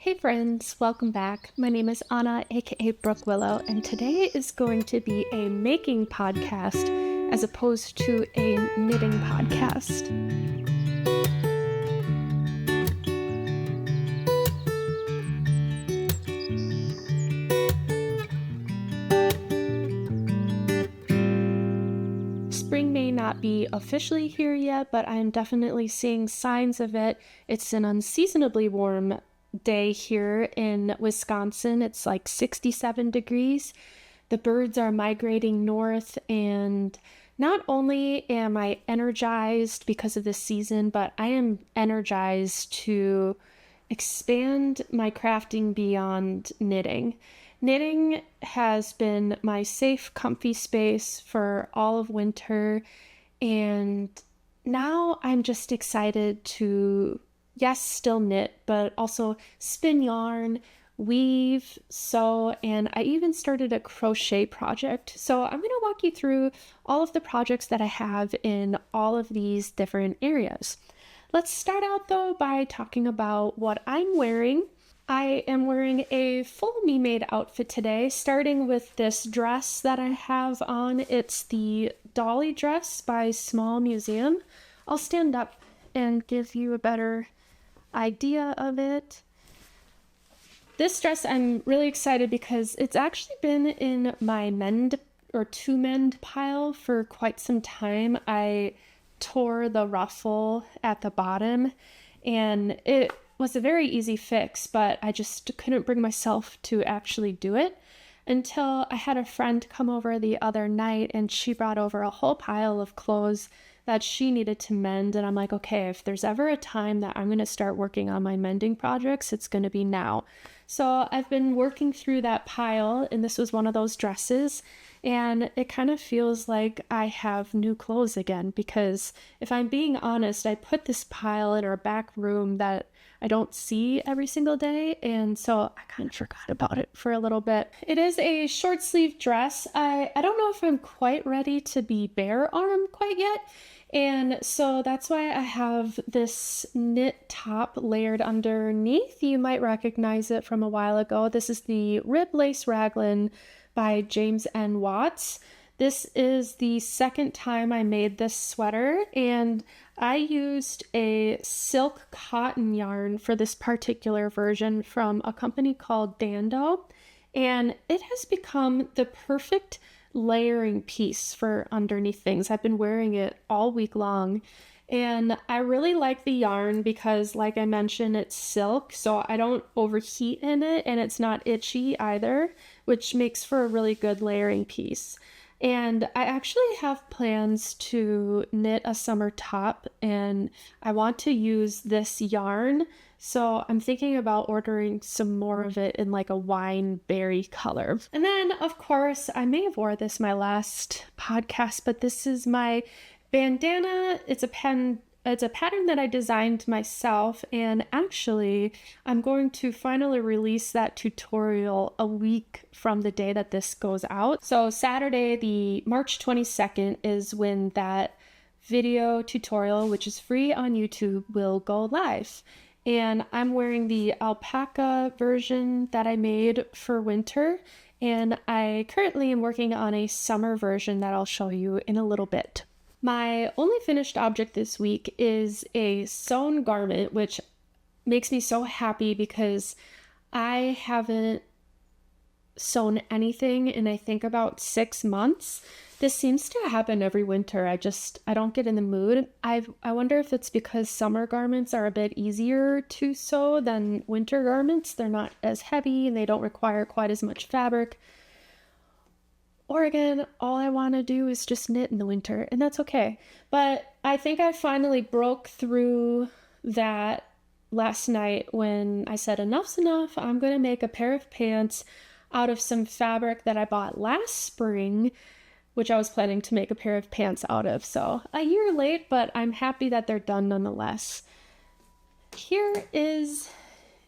Hey friends, welcome back. My name is Anna, aka Brookwillow, and today is going to be a making podcast as opposed to a knitting podcast. Spring may not be officially here yet, but I'm definitely seeing signs of it. It's an unseasonably warm day here in Wisconsin. It's like 67 degrees. The birds are migrating north, and not only am I energized because of this season, but I am energized to expand my crafting beyond knitting. Knitting has been my safe, comfy space for all of winter, and now I'm just excited to, yes, still knit, but also spin yarn, weave, sew, and I even started a crochet project. So I'm going to walk you through all of the projects that I have in all of these different areas. Let's start out though by talking about what I'm wearing. I am wearing a full me made outfit today, starting with this dress that I have on. It's the Dolly dress by Small Museum. I'll stand up and give you a better idea of it. This dress I'm really excited because it's actually been in my mend or to mend pile for quite some time. I tore the ruffle at the bottom and it was a very easy fix, but I just couldn't bring myself to actually do it until I had a friend come over the other night and she brought over a whole pile of clothes that she needed to mend. And I'm like, okay, if there's ever a time that I'm going to start working on my mending projects, it's going to be now. So I've been working through that pile, and this was one of those dresses. And it kind of feels like I have new clothes again, because if I'm being honest, I put this pile in our back room that I don't see every single day, and so I kind of forgot about it for a little bit. It is a short sleeve dress. I don't know if I'm quite ready to be bare arm quite yet, and so that's why I have this knit top layered underneath. You might recognize it from a while ago. This is the Riblace Raglan by James N. Watts. This is the second time I made this sweater, and I used a silk cotton yarn for this particular version from a company called Doh, and it has become the perfect layering piece for underneath things. I've been wearing it all week long, and I really like the yarn because, like I mentioned, it's silk, so I don't overheat in it, and it's not itchy either, which makes for a really good layering piece. And I actually have plans to knit a summer top, and I want to use this yarn. So I'm thinking about ordering some more of it in like a wine berry color. And then, of course, I may have wore this my last podcast, but this is my bandana. It's a pattern that I designed myself, and actually I'm going to finally release that tutorial a week from the day that this goes out. So Saturday, the March 22nd, is when that video tutorial, which is free on YouTube, will go live. And I'm wearing the alpaca version that I made for winter, and I currently am working on a summer version that I'll show you in a little bit. My only finished object this week is a sewn garment, which makes me so happy because I haven't sewn anything in I think about 6 months. This seems to happen every winter. I don't get in the mood. I wonder if it's because summer garments are a bit easier to sew than winter garments. They're not as heavy and they don't require quite as much fabric. Or again, all I want to do is just knit in the winter, and that's okay. But I think I finally broke through that last night when I said enough's enough. I'm going to make a pair of pants out of some fabric that I bought last spring, which I was planning to make a pair of pants out of. So a year late, but I'm happy that they're done nonetheless. Here is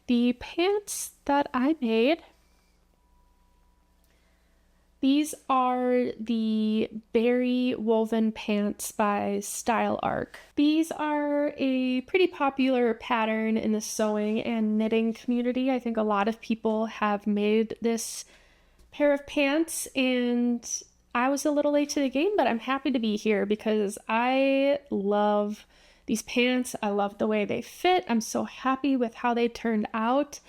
the pants that I made. These are the berry woven pants by Style Arc. These are a pretty popular pattern in the sewing and knitting community. I think a lot of people have made this pair of pants, and I was a little late to the game, but I'm happy to be here because I love these pants. I love the way they fit. I'm so happy with how they turned out,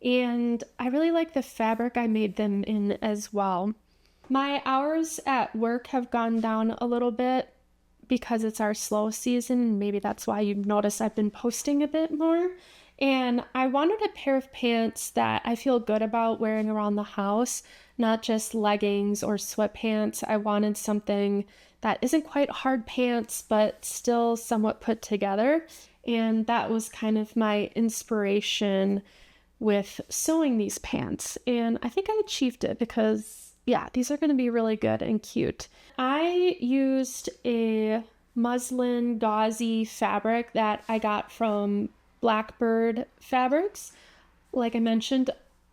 and I really like the fabric I made them in as well. My hours at work have gone down a little bit because it's our slow season. Maybe that's why you've noticed I've been posting a bit more. And I wanted a pair of pants that I feel good about wearing around the house, not just leggings or sweatpants. I wanted something that isn't quite hard pants, but still somewhat put together. And that was kind of my inspiration with sewing these pants. And I think I achieved it because yeah, these are going to be really good and cute. I used a muslin gauzy fabric that I got from Blackbird Fabrics, like I mentioned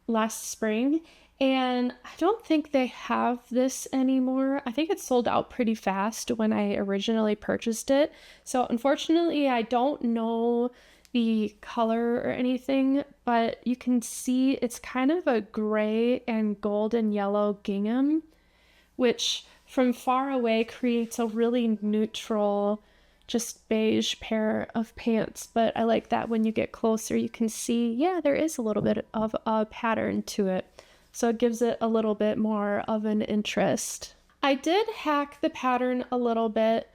last spring, and I don't think they have this anymore. I think it sold out pretty fast when I originally purchased it. So unfortunately, I don't know the color or anything, but you can see it's kind of a gray and golden yellow gingham, which from far away creates a really neutral, just beige pair of pants. But I like that when you get closer, you can see, yeah, there is a little bit of a pattern to it. So it gives it a little bit more of an interest. I did hack the pattern a little bit,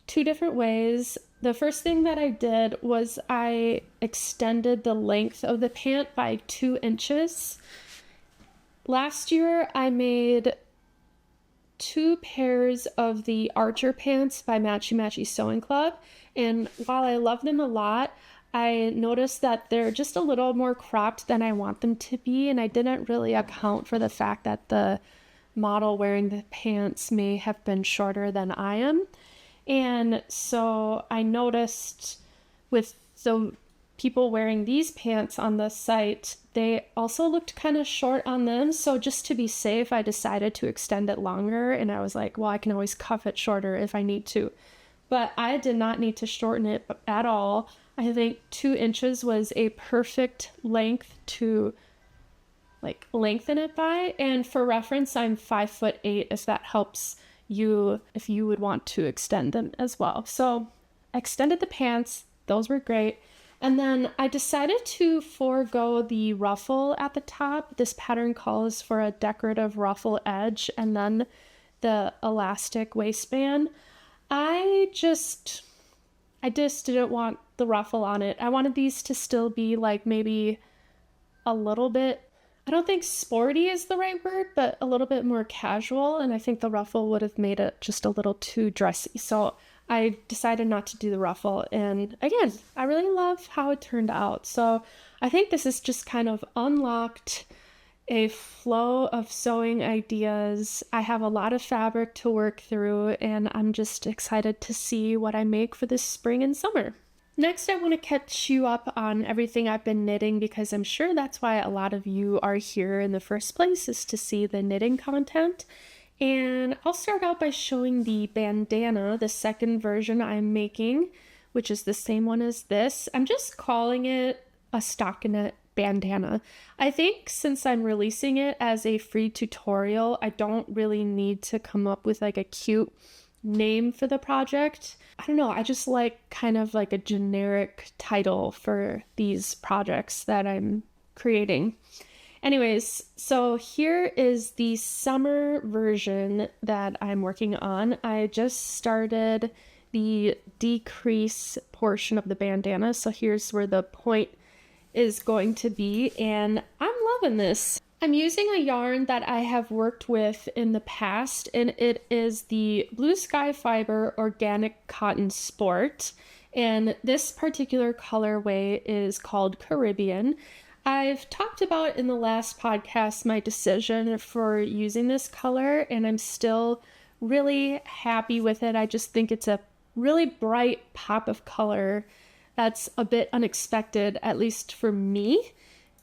two different ways. The first thing that I did was I extended the length of the pant by 2 inches. Last year I made 2 pairs of the Archer pants by Matchy Sewing Club, and while I love them a lot, I noticed that they're just a little more cropped than I want them to be, and I didn't really account for the fact that the model wearing the pants may have been shorter than I am. And so I noticed with the people wearing these pants on the site, they also looked kind of short on them. So just to be safe, I decided to extend it longer. And I was like, well, I can always cuff it shorter if I need to. But I did not need to shorten it at all. I think 2 inches was a perfect length to like lengthen it by. And for reference, I'm 5'8", if that helps you, if you would want to extend them as well. So I extended the pants, those were great. And then I decided to forego the ruffle at the top. This pattern calls for a decorative ruffle edge and then the elastic waistband. I just didn't want the ruffle on it. I wanted these to still be like maybe a little bit, I don't think sporty is the right word, but a little bit more casual. And I think the ruffle would have made it just a little too dressy. So I decided not to do the ruffle. And again, I really love how it turned out. So I think this is just kind of unlocked a flow of sewing ideas. I have a lot of fabric to work through, and I'm just excited to see what I make for this spring and summer. Next, I want to catch you up on everything I've been knitting because I'm sure that's why a lot of you are here in the first place, is to see the knitting content. And I'll start out by showing the bandana, the second version I'm making, which is the same one as this. I'm just calling it a Stockinette bandana. I think since I'm releasing it as a free tutorial, I don't really need to come up with like a cute name for the project. I don't know, I just like kind of like a generic title for these projects that I'm creating. Anyways, so here is the summer version that I'm working on. I just started the decrease portion of the bandana, so here's where the point is going to be, and I'm loving this. I'm using a yarn that I have worked with in the past, and it is the Bluesky Fiber Organic Cotton Sport, and this particular colorway is called Caribbean. I've talked about in the last podcast my decision for using this color, and I'm still really happy with it. I just think it's a really bright pop of color that's a bit unexpected, at least for me.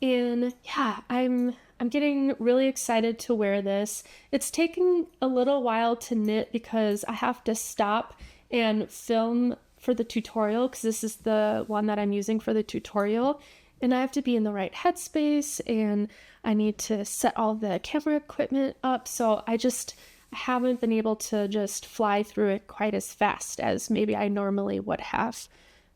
And yeah, I'm getting really excited to wear this. It's taking a little while to knit because I have to stop and film for the tutorial, because this is the one that I'm using for the tutorial, and I have to be in the right headspace, and I need to set all the camera equipment up, so I haven't been able to just fly through it quite as fast as maybe I normally would have.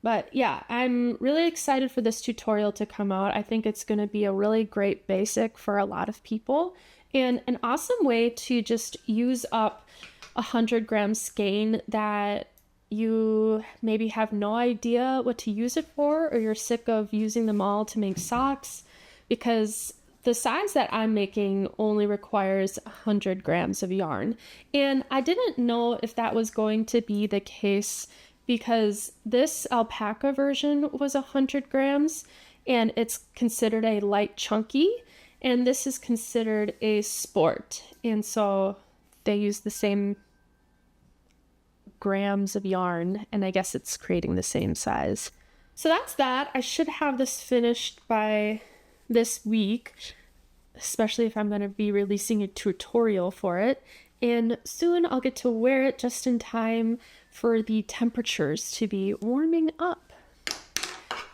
But yeah, I'm really excited for this tutorial to come out. I think it's going to be a really great basic for a lot of people, and an awesome way to just use up 100-gram skein that you maybe have no idea what to use it for, or you're sick of using them all to make socks, because the size that I'm making only requires 100 grams of yarn. And I didn't know if that was going to be the case because this alpaca version was 100 grams and it's considered a light chunky, and this is considered a sport. And so they use the same grams of yarn, and I guess it's creating the same size. So that's that. I should have this finished by this week, especially if I'm going to be releasing a tutorial for it. And soon I'll get to wear it just in time for the temperatures to be warming up,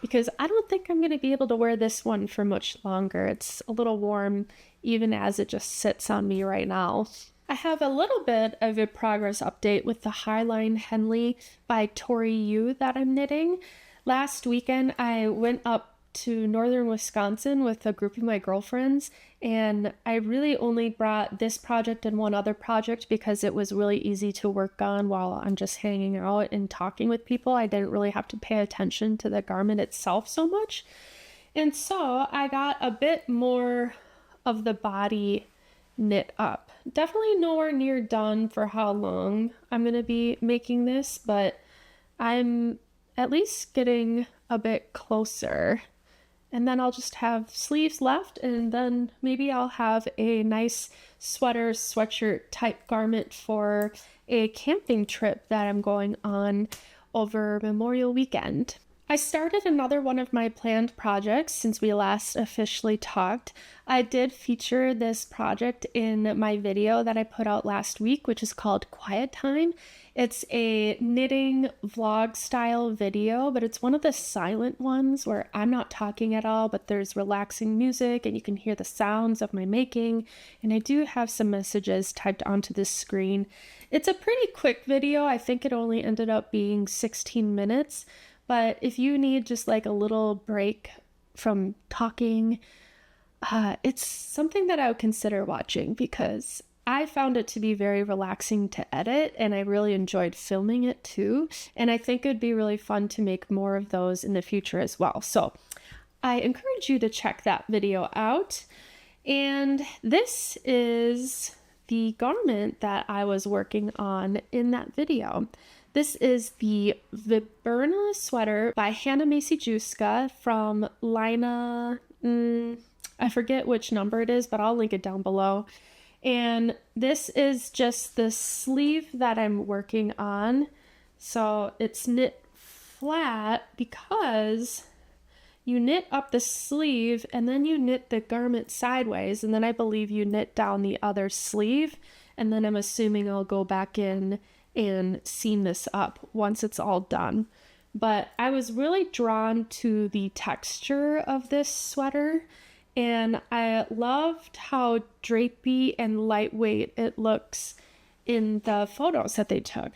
because I don't think I'm going to be able to wear this one for much longer. It's a little warm even as it just sits on me right now. I have a little bit of a progress update with the Highland Henley by Tori that I'm knitting. Last weekend I went up to northern Wisconsin with a group of my girlfriends, and I really only brought this project and one other project because it was really easy to work on while I'm just hanging out and talking with people. I didn't really have to pay attention to the garment itself so much. And so I got a bit more of the body knit up. Definitely nowhere near done for how long I'm going to be making this, but I'm at least getting a bit closer. And then I'll just have sleeves left, and then maybe I'll have a nice sweater, sweatshirt type garment for a camping trip that I'm going on over Memorial Weekend. I started another one of my planned projects since we last officially talked. I did feature this project in my video that I put out last week, which is called Quiet Time. It's a knitting vlog style video, but it's one of the silent ones where I'm not talking at all, but there's relaxing music and you can hear the sounds of my making. And I do have some messages typed onto this screen. It's a pretty quick video. I think it only ended up being 16 minutes. But if you need just like a little break from talking, it's something that I would consider watching, because I found it to be very relaxing to edit, and I really enjoyed filming it too. And I think it'd be really fun to make more of those in the future as well. So I encourage you to check that video out. And this is the garment that I was working on in that video. This is the Viburna sweater by Hanna Maciejewska from Lina. I forget which number it is, but I'll link it down below. And this is just the sleeve that I'm working on. So it's knit flat because you knit up the sleeve and then you knit the garment sideways, and then I believe you knit down the other sleeve, and then I'm assuming I'll go back in and seam this up once it's all done. But I was really drawn to the texture of this sweater, and I loved how drapey and lightweight it looks in the photos that they took.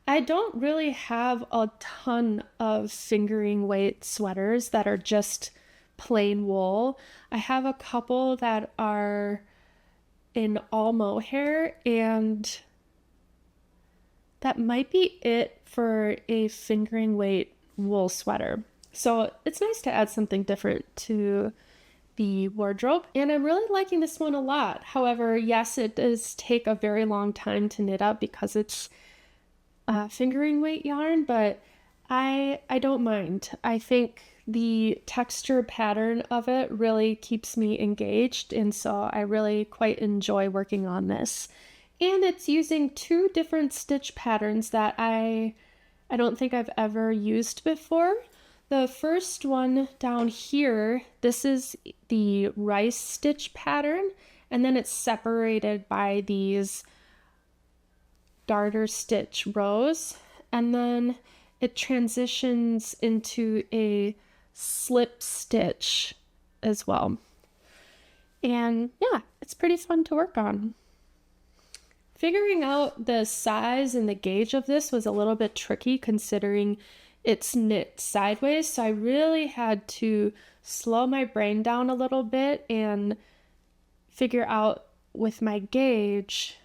I don't really have a ton of fingering weight sweaters that are just plain wool. I have a couple that are in all mohair, and that might be it for a fingering weight wool sweater. So it's nice to add something different to the wardrobe, and I'm really liking this one a lot. However, yes, it does take a very long time to knit up because it's fingering weight yarn, but I don't mind. I think the texture pattern of it really keeps me engaged, and so I really quite enjoy working on this. And it's using two different stitch patterns that I don't think I've ever used before. The first one down here, this is the rice stitch pattern, and then it's separated by these darter stitch rows, and then it transitions into a slip stitch as well. And yeah, it's pretty fun to work on. Figuring out the size and the gauge of this was a little bit tricky considering it's knit sideways, so I really had to slow my brain down a little bit and figure out with my gauge,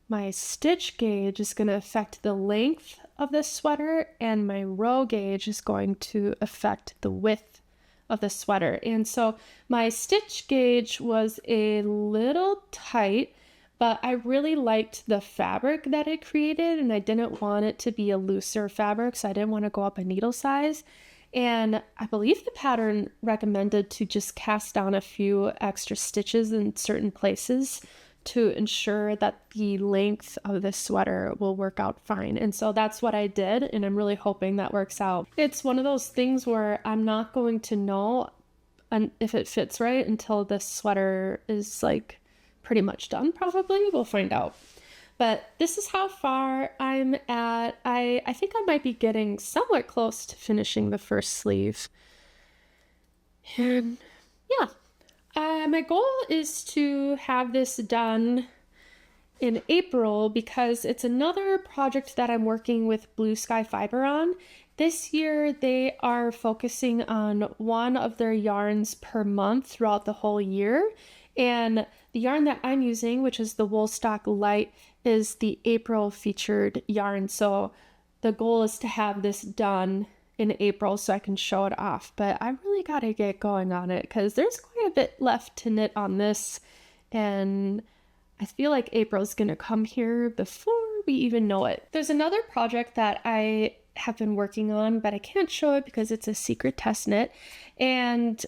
my stitch gauge is going to affect the length of this sweater, and my row gauge is going to affect the width of the sweater. And so my stitch gauge was a little tight, but I really liked the fabric that it created, and I didn't want it to be a looser fabric, so I didn't want to go up a needle size. And I believe the pattern recommended to just cast down a few extra stitches in certain places to ensure that the length of this sweater will work out fine. And so that's what I did, and I'm really hoping that works out. It's one of those things where I'm not going to know if it fits right until this sweater is like pretty much done, probably. We'll find out. But this is how far I'm at. I think I might be getting somewhat close to finishing the first sleeve. And yeah. My goal is to have this done in April because it's another project that I'm working with Bluesky Fiber on. This year they are focusing on one of their yarns per month throughout the whole year. And the yarn that I'm using, which is the Woodstock Light, is the April featured yarn. So the goal is to have this done in April so I can show it off, but I really got to get going on it because there's quite a bit left to knit on this, and I feel like April's gonna come here before we even know it. There's another project that I have been working on, but I can't show it because it's a secret test knit, and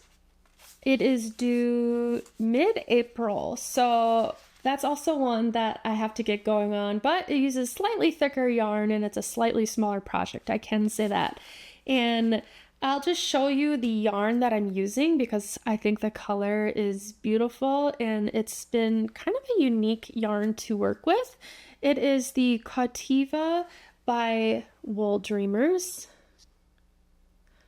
it is due mid-April, so that's also one that I have to get going on, but it uses slightly thicker yarn and it's a slightly smaller project, I can say that. And I'll just show you the yarn that I'm using because I think the color is beautiful and it's been kind of a unique yarn to work with. It is the Cautiva by Wool Dreamers.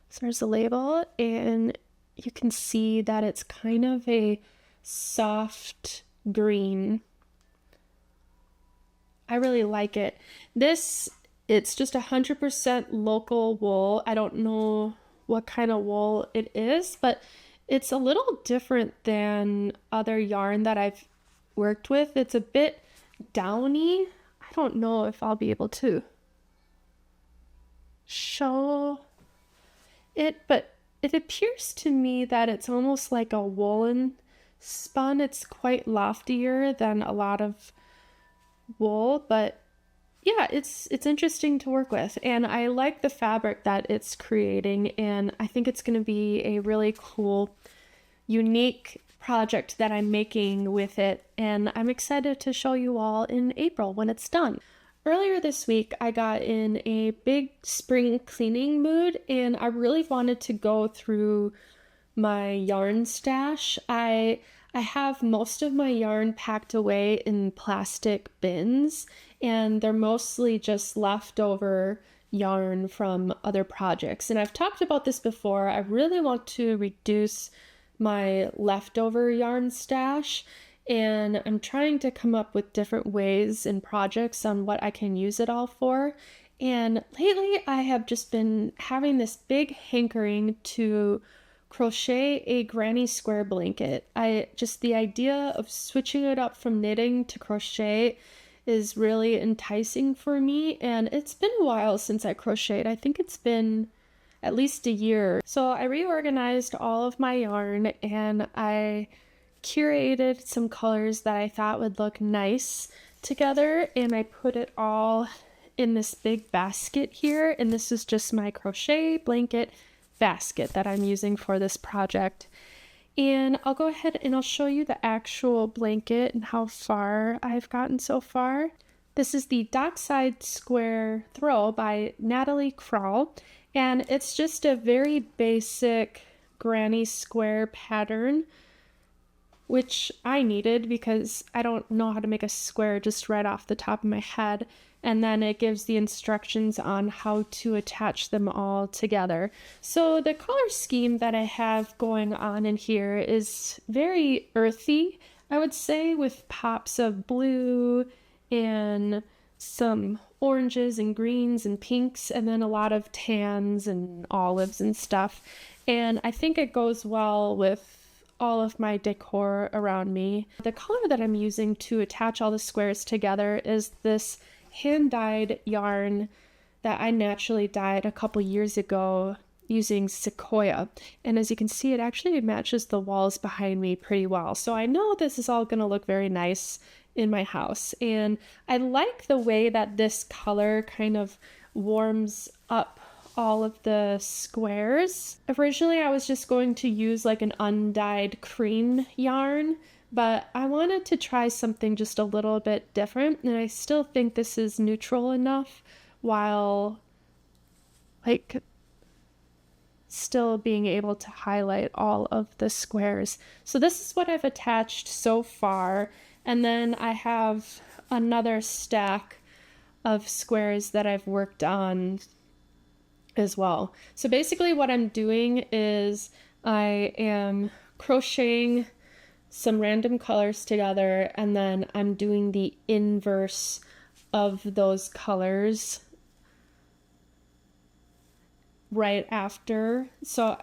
So there's a label, and you can see that it's kind of a soft green. I really like it. It's just 100% local wool. I don't know what kind of wool it is, but it's a little different than other yarn that I've worked with. It's a bit downy. I don't know if I'll be able to show it, but it appears to me that it's almost like a woolen spun. It's quite loftier than a lot of wool, but yeah, it's interesting to work with, and I like the fabric that it's creating, and I think it's going to be a really cool, unique project that I'm making with it, and I'm excited to show you all in April when it's done. Earlier this week, I got in a big spring cleaning mood, and I really wanted to go through my yarn stash. I have most of my yarn packed away in plastic bins, and they're mostly just leftover yarn from other projects. And I've talked about this before. I really want to reduce my leftover yarn stash, and I'm trying to come up with different ways and projects on what I can use it all for. And lately I have just been having this big hankering to crochet a granny square blanket. The idea of switching it up from knitting to crochet is really enticing for me, and it's been a while since I crocheted. I think it's been at least a year. So I reorganized all of my yarn and I curated some colors that I thought would look nice together, and I put it all in this big basket here, and this is just my crochet blanket basket that I'm using for this project. And I'll go ahead and I'll show you the actual blanket and how far I've gotten so far. This is the Dockside Square Throw by Natalie Krall, And it's just a very basic granny square pattern, which I needed because I don't know how to make a square just right off the top of my head. And then it gives the instructions on how to attach them all together. So the color scheme that I have going on in here is very earthy, I would say, with pops of blue and some oranges and greens and pinks, and then a lot of tans and olives and stuff. And I think it goes well with all of my decor around me. The color that I'm using to attach all the squares together is this hand-dyed yarn that I naturally dyed a couple years ago using Sequoia. And as you can see, it actually matches the walls behind me pretty well. So I know this is all going to look very nice in my house. And I like the way that this color kind of warms up all of the squares. Originally, I was just going to use like an undyed cream yarn, but I wanted to try something just a little bit different. And I still think this is neutral enough while like still being able to highlight all of the squares. So this is what I've attached so far. And then I have another stack of squares that I've worked on as well. So basically what I'm doing is I am crocheting some random colors together, and then I'm doing the inverse of those colors right after. So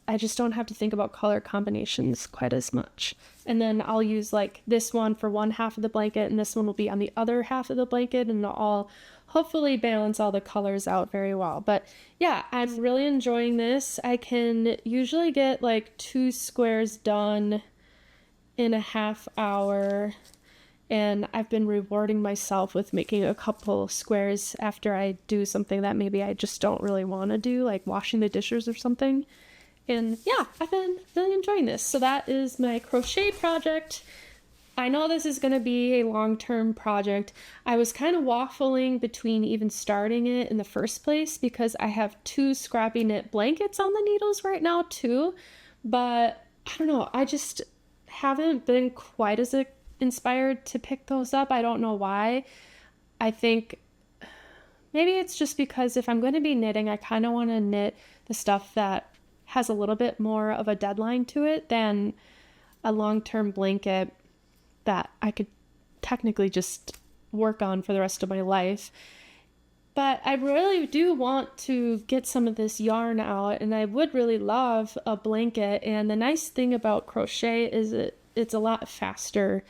I just don't have to think about color combinations quite as much. And then I'll use like this one for one half of the blanket, and this one will be on the other half of the blanket, and I'll hopefully balance all the colors out very well. But yeah, I'm really enjoying this. I can usually get like 2 squares done in a half hour, and I've been rewarding myself with making a couple squares after I do something that maybe I just don't really want to do, like washing the dishes or something. And yeah, I've been really enjoying this. So that is my crochet project. I know this is going to be a long-term project. I was kind of waffling between even starting it in the first place because I have 2 scrappy knit blankets on the needles right now too. But I don't know, I just haven't been quite as inspired to pick those up. I don't know why. I think maybe it's just because if I'm going to be knitting, I kind of want to knit the stuff that has a little bit more of a deadline to it than a long-term blanket that I could technically just work on for the rest of my life. But I really do want to get some of this yarn out, and I would really love a blanket. And the nice thing about crochet is it's a lot faster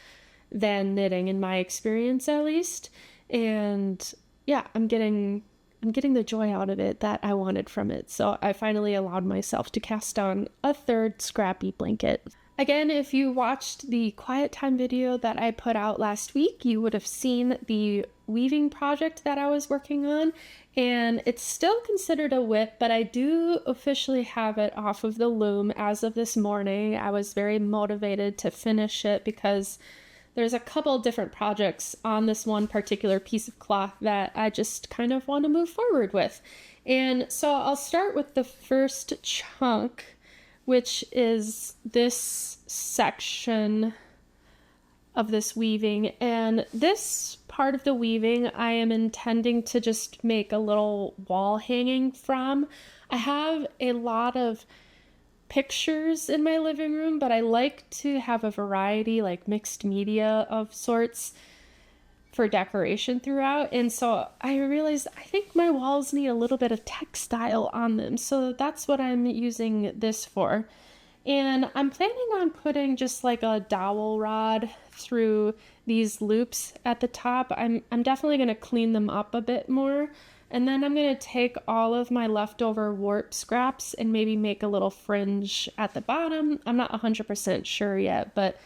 than knitting, in my experience at least. And yeah, I'm getting the joy out of it that I wanted from it. So I finally allowed myself to cast on a 3rd scrappy blanket. Again, if you watched the quiet time video that I put out last week, you would have seen the weaving project that I was working on, and it's still considered a WIP, but I do officially have it off of the loom as of this morning. I was very motivated to finish it because there's a couple different projects on this one particular piece of cloth that I just kind of want to move forward with. And so I'll start with the first chunk, which is this section of this weaving. And this part of the weaving I am intending to just make a little wall hanging from. I have a lot of pictures in my living room, but I like to have a variety, like mixed media of sorts, for decoration throughout. And so I realized I think my walls need a little bit of textile on them, so that's what I'm using this for. And I'm planning on putting just like a dowel rod through these loops at the top. I'm definitely going to clean them up a bit more. And then I'm going to take all of my leftover warp scraps and maybe make a little fringe at the bottom. I'm not 100% sure yet, but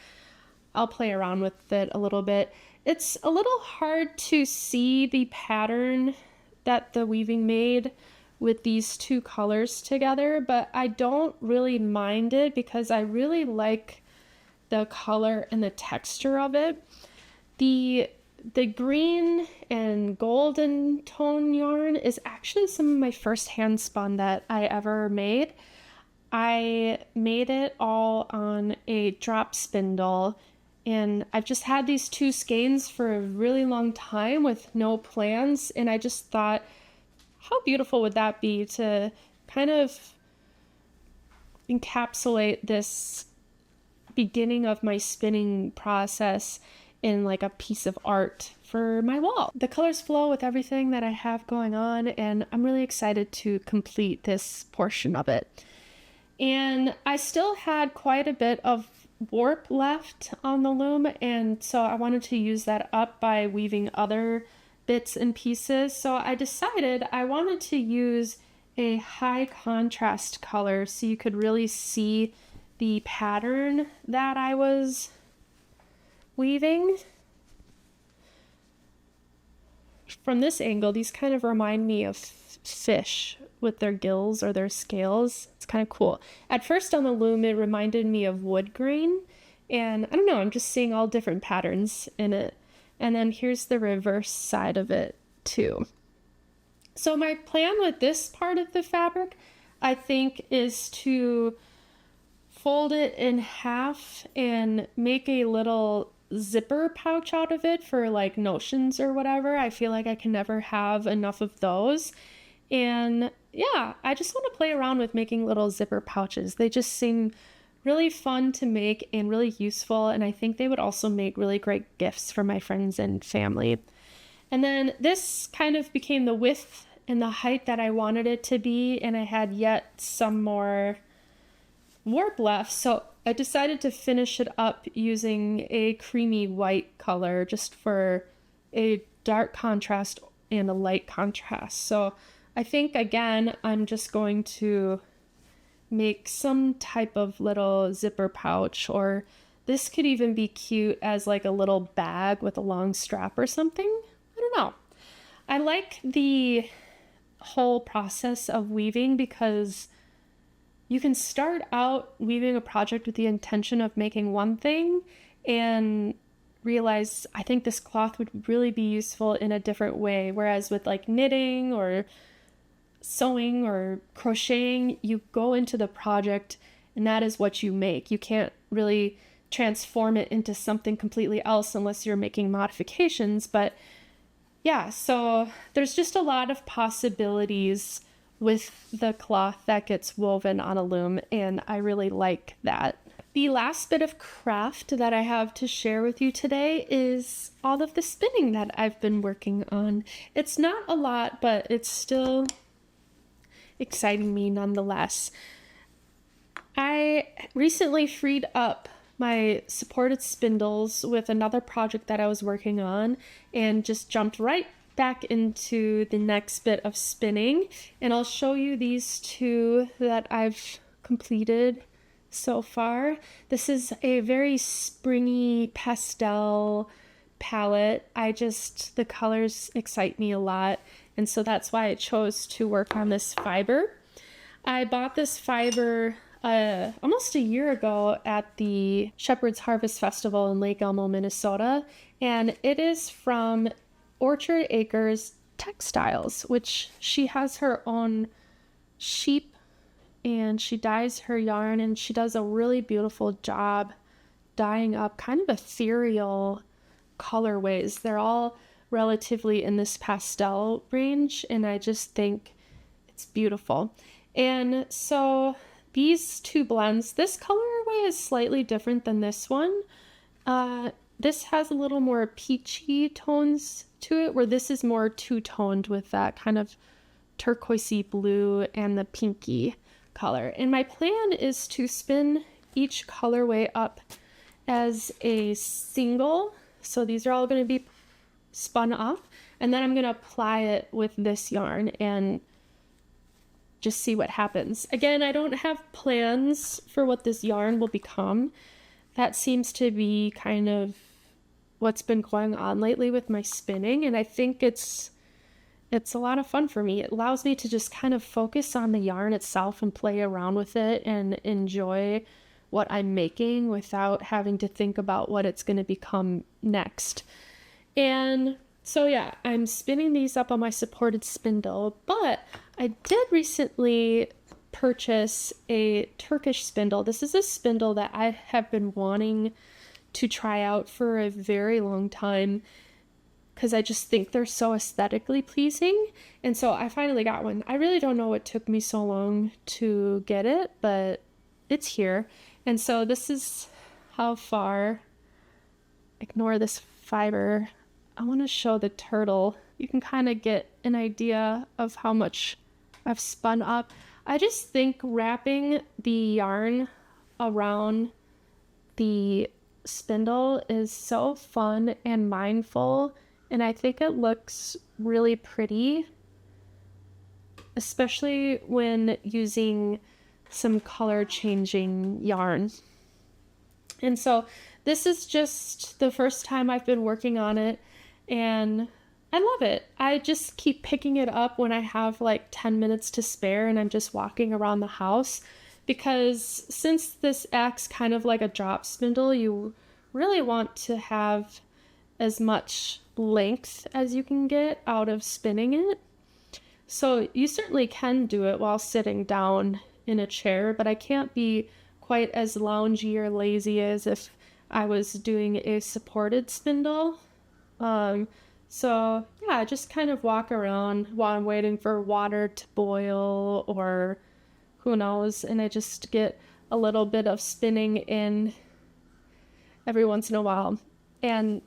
I'll play around with it a little bit. It's a little hard to see the pattern that the weaving made with these 2 colors together, but I don't really mind it because I really like the color and the texture of it. The The green and golden tone yarn is actually some of my first hand spun that I ever made. I made it all on a drop spindle, and I've just had these two skeins for a really long time with no plans, and I just thought, how beautiful would that be to kind of encapsulate this beginning of my spinning process in like a piece of art for my wall. The colors flow with everything that I have going on, and I'm really excited to complete this portion of it. And I still had quite a bit of warp left on the loom, and so I wanted to use that up by weaving other bits and pieces. So I decided I wanted to use a high contrast color so you could really see the pattern that I was weaving. From this angle, these kind of remind me of fish with their gills or their scales. It's kind of cool. At first on the loom, it reminded me of wood grain, and I don't know, I'm just seeing all different patterns in it. And then here's the reverse side of it too. So my plan with this part of the fabric, I think, is to fold it in half and make a little zipper pouch out of it for like notions or whatever. I feel like I can never have enough of those. And yeah, I just want to play around with making little zipper pouches. They just seem really fun to make and really useful, and I think they would also make really great gifts for my friends and family. And then this kind of became the width and the height that I wanted it to be, and I had yet some more warp left, so I decided to finish it up using a creamy white color just for a dark contrast and a light contrast. So I think, again, I'm just going to make some type of little zipper pouch, or this could even be cute as like a little bag with a long strap or something. I don't know. I like the whole process of weaving because you can start out weaving a project with the intention of making one thing and realize, I think this cloth would really be useful in a different way. Whereas with like knitting or sewing or crocheting, you go into the project and that is what you make. You can't really transform it into something completely else unless you're making modifications. But yeah, so there's just a lot of possibilities with the cloth that gets woven on a loom, and I really like that. The last bit of craft that I have to share with you today is all of the spinning that I've been working on. It's not a lot, but it's still exciting me nonetheless. I recently freed up my supported spindles with another project that I was working on and just jumped right back into the next bit of spinning, and I'll show you these two that I've completed so far. This is a very springy pastel palette. The colors excite me a lot, and so that's why I chose to work on this fiber. I bought this fiber almost a year ago at the Shepherd's Harvest Festival in Lake Elmo, Minnesota, and it is from Orchard Acres Textiles, which she has her own sheep and she dyes her yarn, and she does a really beautiful job dyeing up kind of ethereal colorways. They're all relatively in this pastel range, and I just think it's beautiful. And so these two blends, this colorway is slightly different than this one. This has a little more peachy tones to it, where this is more two-toned with that kind of turquoisey blue and the pinky color. And my plan is to spin each colorway up as a single. So these are all going to be spun up, and then I'm going to apply it with this yarn and just see what happens. Again, I don't have plans for what this yarn will become. That seems to be kind of what's been going on lately with my spinning, and I think it's a lot of fun for me. It allows me to just kind of focus on the yarn itself and play around with it and enjoy what I'm making without having to think about what it's going to become next. And so yeah, I'm spinning these up on my supported spindle, but I did recently purchase a Turkish spindle. This is a spindle that I have been wanting to try out for a very long time because I just think they're so aesthetically pleasing. And so I finally got one. I really don't know what took me so long to get it, but it's here. And so this is how far. Ignore this fiber. I want to show the turtle. You can kind of get an idea of how much I've spun up. I just think wrapping the yarn around the spindle is so fun and mindful, and I think it looks really pretty, especially when using some color changing yarn. And so this is just the first time I've been working on it, and I love it. I just keep picking it up when I have like 10 minutes to spare and I'm just walking around the house, because since this acts kind of like a drop spindle, you really want to have as much length as you can get out of spinning it. So you certainly can do it while sitting down in a chair, but I can't be quite as loungy or lazy as if I was doing a supported spindle. So yeah, I just kind of walk around while I'm waiting for water to boil or who knows, and I just get a little bit of spinning in every once in a while. And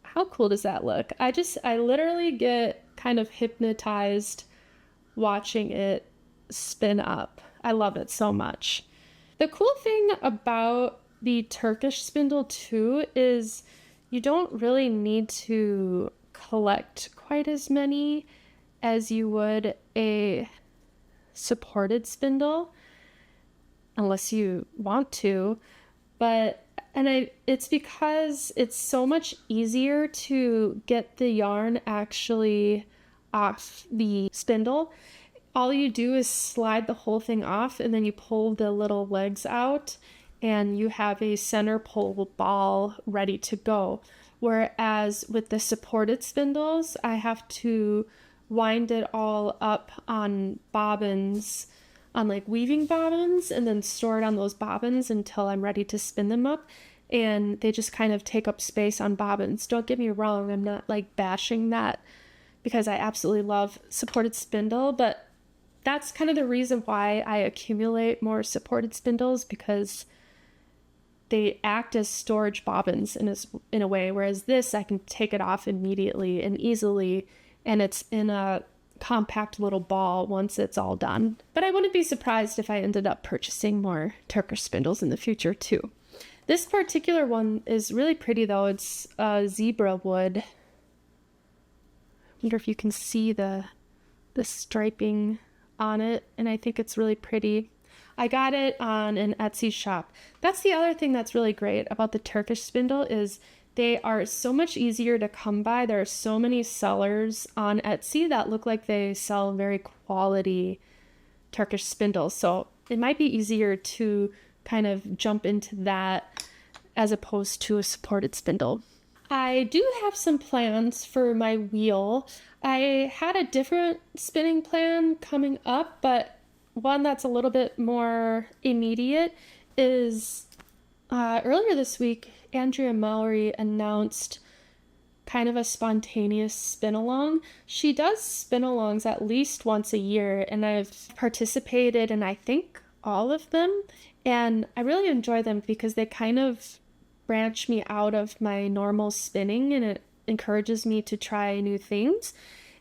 how cool does that look? I literally get kind of hypnotized watching it spin up. I love it so much. The cool thing about the Turkish spindle too is you don't really need to collect quite as many as you would a supported spindle, unless you want to. It's because it's so much easier to get the yarn actually off the spindle. All you do is slide the whole thing off, and then you pull the little legs out, and you have a center pole ball ready to go. Whereas with the supported spindles, I have to wind it all up on bobbins, on like weaving bobbins, and then store it on those bobbins until I'm ready to spin them up. And they just kind of take up space on bobbins. Don't get me wrong, I'm not like bashing that, because I absolutely love supported spindle, but that's kind of the reason why I accumulate more supported spindles, because they act as storage bobbins in a way, whereas this I can take it off immediately and easily, and it's in a compact little ball once it's all done. But I wouldn't be surprised if I ended up purchasing more Turkish spindles in the future too. This particular one is really pretty though. It's zebra wood. I wonder if you can see the striping on it, and I think it's really pretty. I got it on an Etsy shop. That's the other thing that's really great about the Turkish spindle is they are so much easier to come by. There are so many sellers on Etsy that look like they sell very quality Turkish spindles. So it might be easier to kind of jump into that as opposed to a supported spindle. I do have some plans for my wheel. I had a different spinning plan coming up, but one that's a little bit more immediate is earlier this week, Andrea Mallory announced kind of a spontaneous spin-along. She does spin-alongs at least once a year, and I've participated in, I think, all of them. And I really enjoy them because they kind of branch me out of my normal spinning, and it encourages me to try new things.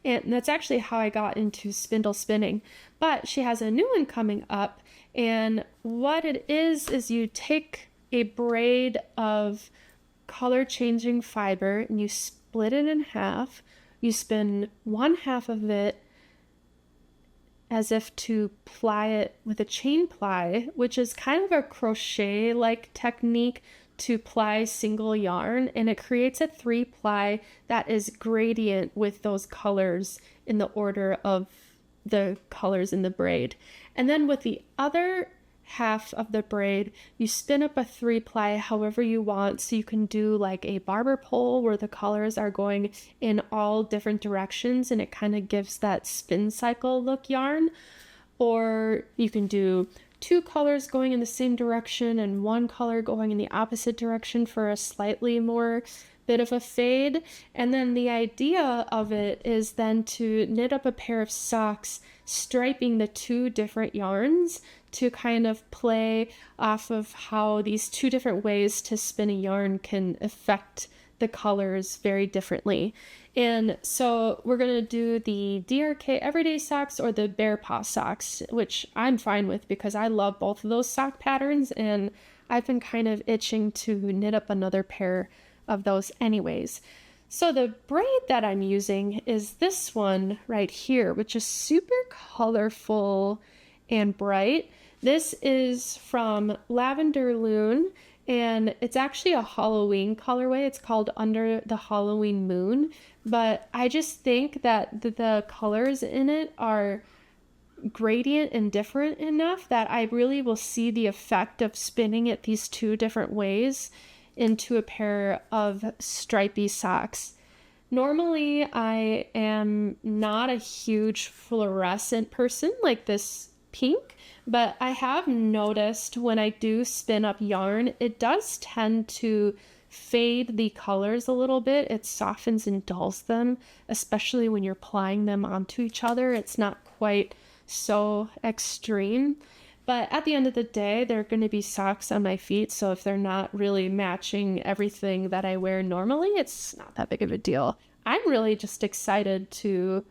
And that's actually how I got into spindle spinning. But she has a new one coming up, and what it is you take a braid of color changing fiber and you split it in half. You spin one half of it as if to ply it with a chain ply, which is kind of a crochet like technique to ply single yarn, and it creates a 3-ply that is gradient with those colors in the order of the colors in the braid. And then with the other half of the braid, you spin up a 3-ply however you want. So you can do like a barber pole where the colors are going in all different directions and it kind of gives that spin cycle look yarn. Or you can do 2 colors going in the same direction and 1 color going in the opposite direction for a slightly more bit of a fade. And then the idea of it is then to knit up a pair of socks, striping the 2 different yarns to kind of play off of how these 2 different ways to spin a yarn can affect the colors very differently. And so we're going to do the DRK everyday socks or the bear paw socks, which I'm fine with because I love both of those sock patterns and I've been kind of itching to knit up another pair of those anyways. So the braid that I'm using is this one right here, which is super colorful and bright. This is from Lavender Lune, and it's actually a Halloween colorway. It's called Under the Halloween Moon, but I just think that the colors in it are gradient and different enough that I really will see the effect of spinning it these 2 different ways into a pair of stripy socks. Normally, I am not a huge fluorescent person like this pink, but I have noticed when I do spin up yarn, it does tend to fade the colors a little bit. It softens and dulls them, especially when you're applying them onto each other. It's not quite so extreme. But at the end of the day, they're going to be socks on my feet, so if they're not really matching everything that I wear normally, it's not that big of a deal. I'm really just excited to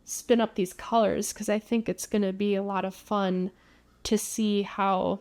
spin up these colors because I think it's going to be a lot of fun to see how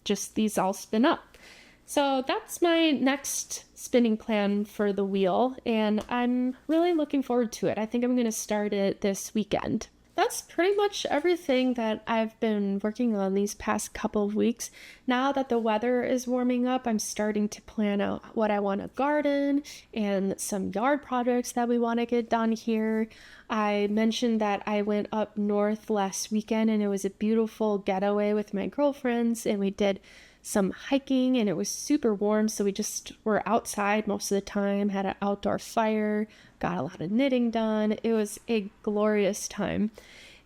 just these all spin up. So that's my next spinning plan for the wheel, and I'm really looking forward to it. I think I'm going to start it this weekend. That's pretty much everything that I've been working on these past couple of weeks. Now that the weather is warming up, I'm starting to plan out what I want to garden and some yard projects that we want to get done here. I mentioned that I went up north last weekend and it was a beautiful getaway with my girlfriends, and we did some hiking and it was super warm, so we just were outside most of the time, had an outdoor fire, got a lot of knitting done. It was a glorious time.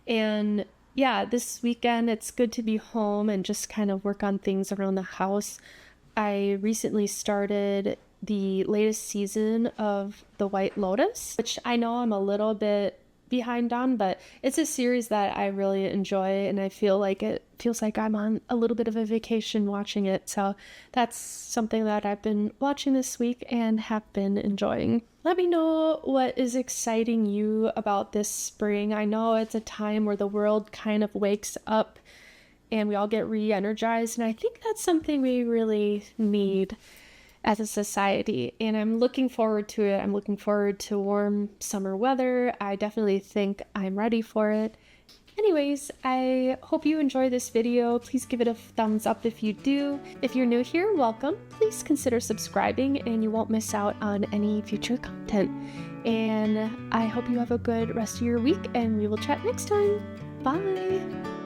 And yeah, this weekend it's good to be home and just kind of work on things around the house. I recently started the latest season of The White Lotus, which I know I'm a little bit behind on, but it's a series that I really enjoy, and I feel like it feels like I'm on a little bit of a vacation watching it. So that's something that I've been watching this week and have been enjoying. Let me know what is exciting you about this spring. I know it's a time where the world kind of wakes up and we all get re-energized, and I think that's something we really need as a society, and I'm looking forward to it. I'm looking forward to warm summer weather. I definitely think I'm ready for it. Anyways, I hope you enjoy this video. Please give it a thumbs up if you do. If you're new here, welcome. Please consider subscribing and you won't miss out on any future content. And I hope you have a good rest of your week, and we will chat next time. Bye!